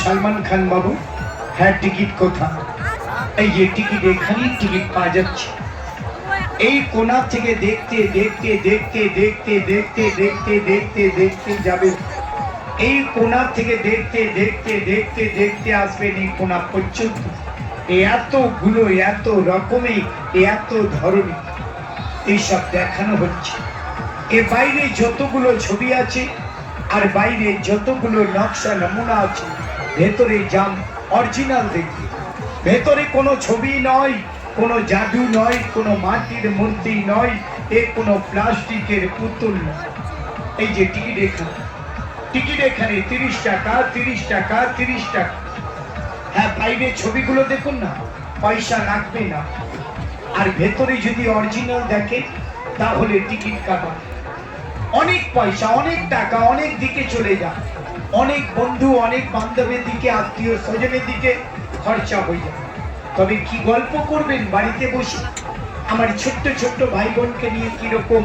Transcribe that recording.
সালমান খান বাবু, হ্যাঁ টিকিট কোথা? এই যে টিকিট, এখানেই টিকিট পাওয়া যাচ্ছে। এই কোণা থেকে দেখতে দেখতে দেখতে দেখতে দেখতে দেখতে দেখতে দেখতে যাবে, এই কোণা থেকে দেখতে দেখতে দেখতে দেখতে আসবেন এই কোণা পর্যন্ত। এতগুলো, এত রকমের, এত ধরনের এইসব দেখানো হচ্ছে। এ বাইরে যতগুলো ছবি আছে আর বাইরে যতগুলো নকশা নমুনা আছে, ভেতরে যান অরিজিনাল দেখি। ভেতরে কোনো ছবি নয়, কোনো জাদু নয়, কোনো মাটির মূর্তি নয়, এ কোনো প্লাস্টিকের পুতুল নয়। এই যে টিকিট এখানে, টিকিট এখানে 30 টাকা, 30 টাকা, 30 টাকা। হ্যাঁ, বাইরে ছবিগুলো দেখুন না, পয়সা লাগবে না। আর ভেতরে যদি অরিজিনাল দেখেন তাহলে টিকিট কাটা অনেক পয়সা, অনেক টাকা, অনেক দিকে চলে যায়, অনেক বন্ধু, অনেক বান্ধবের দিকে, আত্মীয় স্বজনের দিকে খরচা হয়ে যায়। তবে কি গল্প করবেন বাড়িতে বসে? আমার ছোট্ট ছোট্ট ভাই বোনকে নিয়ে কিরকম